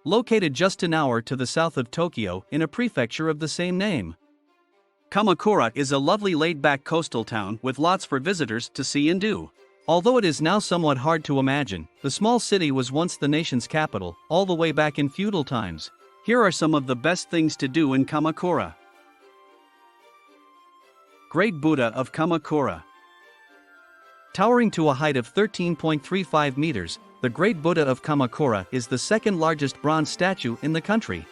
located just an hour to the south of Tokyo in a prefecture of the same name. Kamakura is a lovely laid-back coastal town with lots for visitors to see and do. Although it is now somewhat hard to imagine, the small city was once the nation's capital, all the way back in feudal times. Here are some of the best things to do in Kamakura. Great Buddha of Kamakura. Towering to a height of 13.35 meters, the Great Buddha of Kamakura is the second largest bronze statue in the country,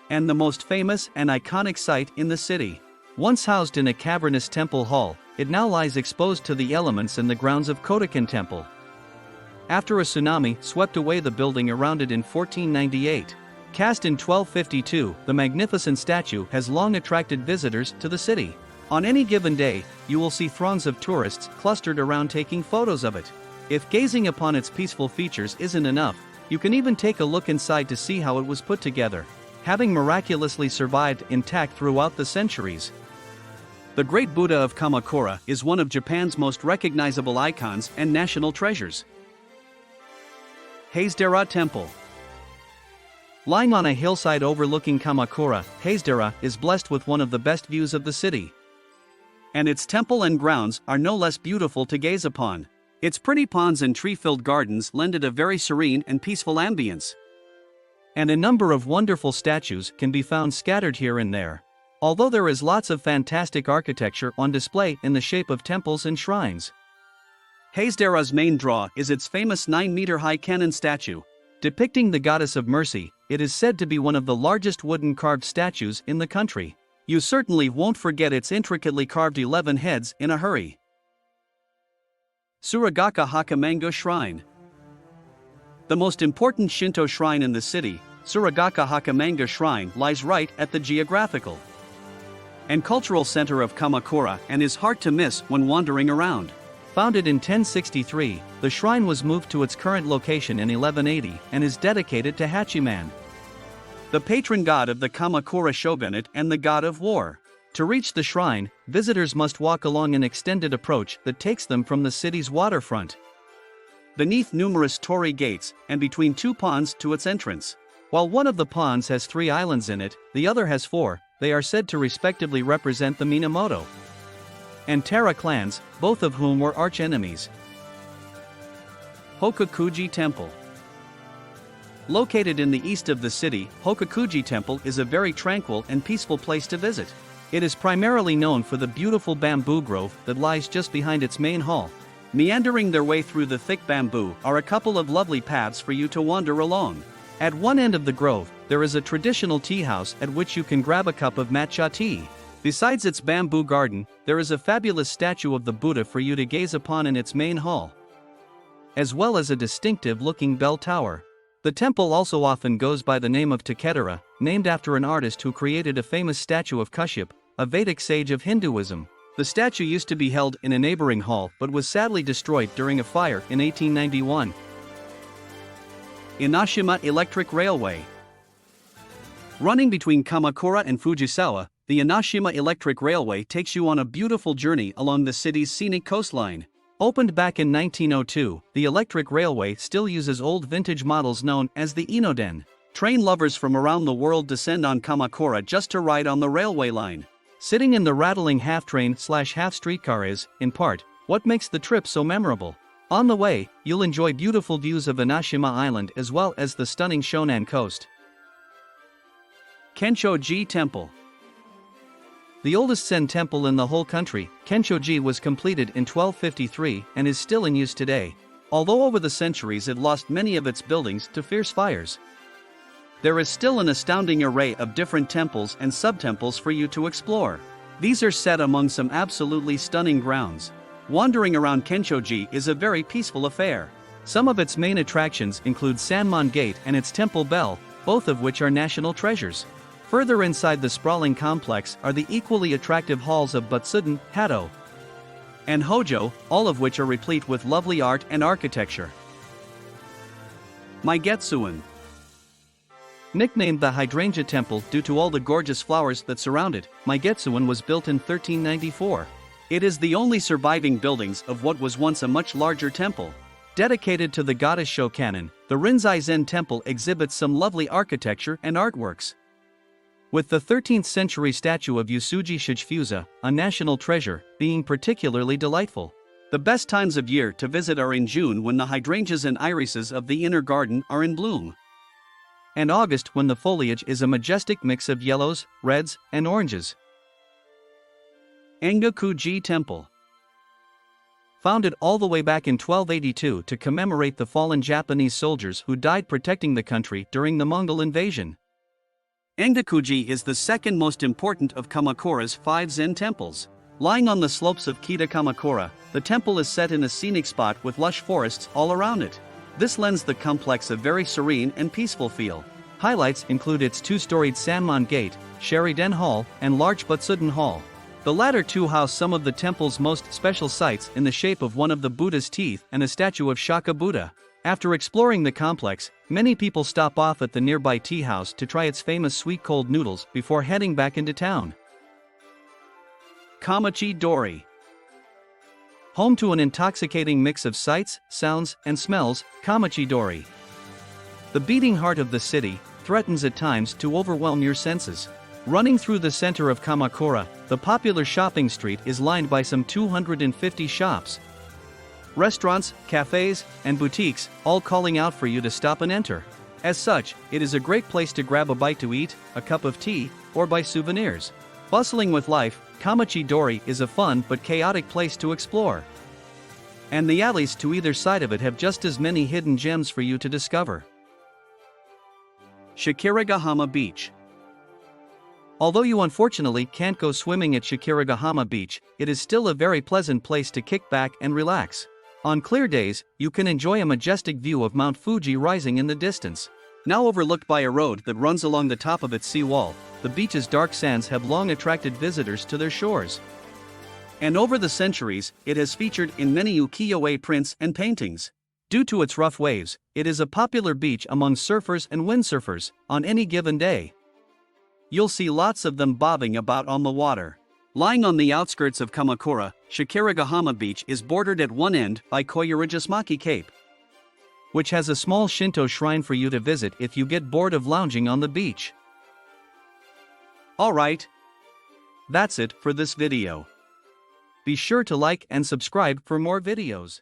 and the most famous and iconic site in the city. Once housed in a cavernous temple hall, it now lies exposed to the elements in the grounds of Kodokan Temple. After a tsunami swept away the building around it in 1498, cast in 1252, the magnificent statue has long attracted visitors to the city. On any given day, you will see throngs of tourists clustered around taking photos of it. If gazing upon its peaceful features isn't enough, you can even take a look inside to see how it was put together, having miraculously survived intact throughout the centuries. The Great Buddha of Kamakura is one of Japan's most recognizable icons and national treasures. Hazedera Temple. Lying on a hillside overlooking Kamakura, Hazedera is blessed with one of the best views of the city. And its temple and grounds are no less beautiful to gaze upon. Its pretty ponds and tree-filled gardens lend it a very serene and peaceful ambience. And a number of wonderful statues can be found scattered here and there. Although there is lots of fantastic architecture on display in the shape of temples and shrines. Hazedera's main draw is its famous 9-meter-high cannon statue. Depicting the goddess of mercy, it is said to be one of the largest wooden carved statues in the country. You certainly won't forget its intricately carved 11 heads in a hurry. Suragakahaka Manga Shrine. The most important Shinto shrine in the city, Suragakahaka Manga Shrine, lies right at the geographical and cultural center of Kamakura and is hard to miss when wandering around. Founded in 1063, the shrine was moved to its current location in 1180 and is dedicated to Hachiman, the patron god of the Kamakura shogunate and the god of war. To reach the shrine, visitors must walk along an extended approach that takes them from the city's waterfront, beneath numerous torii gates, and between two ponds to its entrance. While one of the ponds has 3 islands in it, the other has 4, they are said to respectively represent the Minamoto and Tara clans, both of whom were arch-enemies. Hokakuji Temple. Located in the east of the city, Hokakuji Temple is a very tranquil and peaceful place to visit. It is primarily known for the beautiful bamboo grove that lies just behind its main hall. Meandering their way through the thick bamboo are a couple of lovely paths for you to wander along. At one end of the grove, there is a traditional tea house at which you can grab a cup of matcha tea. Besides its bamboo garden, there is a fabulous statue of the Buddha for you to gaze upon in its main hall, as well as a distinctive-looking bell tower. The temple also often goes by the name of Takedara, named after an artist who created a famous statue of Kashyap, a Vedic sage of Hinduism. The statue used to be held in a neighboring hall but was sadly destroyed during a fire in 1891. Inashima Electric Railway. Running between Kamakura and Fujisawa, the Inashima Electric Railway takes you on a beautiful journey along the city's scenic coastline. Opened back in 1902, the electric railway still uses old vintage models known as the Inoden. Train lovers from around the world descend on Kamakura just to ride on the railway line. Sitting in the rattling half-train/half streetcar is, in part, what makes the trip so memorable. On the way, you'll enjoy beautiful views of Inashima Island as well as the stunning Shonan coast. Kenshoji Temple. The oldest Zen temple in the whole country, Kenshoji was completed in 1253 and is still in use today, although over the centuries it lost many of its buildings to fierce fires. There is still an astounding array of different temples and sub-temples for you to explore. These are set among some absolutely stunning grounds. Wandering around Kenshoji is a very peaceful affair. Some of its main attractions include Sanmon Gate and its temple bell, both of which are national treasures. Further inside the sprawling complex are the equally attractive halls of Butsudan, Hado, and Hojo, all of which are replete with lovely art and architecture. Maigetsuan. Nicknamed the Hydrangea Temple due to all the gorgeous flowers that surround it, Maigetsuan was built in 1394. It is the only surviving buildings of what was once a much larger temple. Dedicated to the goddess Shokanen, The Rinzai-zen Temple exhibits some lovely architecture and artworks. With the 13th century statue of Yasuji Shichifusa, a national treasure, being particularly delightful. The best times of year to visit are in June when the hydrangeas and irises of the inner garden are in bloom, and August when the foliage is a majestic mix of yellows, reds, and oranges. Angukuji Temple. Founded all the way back in 1282 to commemorate the fallen Japanese soldiers who died protecting the country during the Mongol invasion. Angukuji is the second most important of Kamakura's 5 Zen temples. Lying on the slopes of Kita Kamakura, the temple is set in a scenic spot with lush forests all around it. This lends the complex a very serene and peaceful feel. Highlights include its 2-storied Sanmon Gate, Sheriden Hall, and large Butsudan Hall. The latter two house some of the temple's most special sights in the shape of one of the Buddha's teeth and a statue of Shaka Buddha. After exploring the complex, many people stop off at the nearby tea house to try its famous sweet cold noodles before heading back into town. Kamakura Dory. Home to an intoxicating mix of sights, sounds, and smells, Kamakura Dory, the beating heart of the city, threatens at times to overwhelm your senses. Running through the center of Kamakura, the popular shopping street is lined by some 250 shops, restaurants, cafes, and boutiques, all calling out for you to stop and enter. As such, it is a great place to grab a bite to eat, a cup of tea, or buy souvenirs. Bustling with life, Kamakura Dory is a fun but chaotic place to explore. And the alleys to either side of it have just as many hidden gems for you to discover. Suragakahaka Beach. Although you unfortunately can't go swimming at Suragakahaka Beach, it is still a very pleasant place to kick back and relax. On clear days, you can enjoy a majestic view of Mount Fuji rising in the distance. Now overlooked by a road that runs along the top of its seawall, the beach's dark sands have long attracted visitors to their shores. And over the centuries, it has featured in many ukiyo-e prints and paintings. Due to its rough waves, it is a popular beach among surfers and windsurfers. On any given day, you'll see lots of them bobbing about on the water. Lying on the outskirts of Kamakura, Suragakahaka Beach is bordered at one end by Koyurajismaki Cape, which has a small Shinto shrine for you to visit if you get bored of lounging on the beach. Alright, that's it for this video. Be sure to like and subscribe for more videos.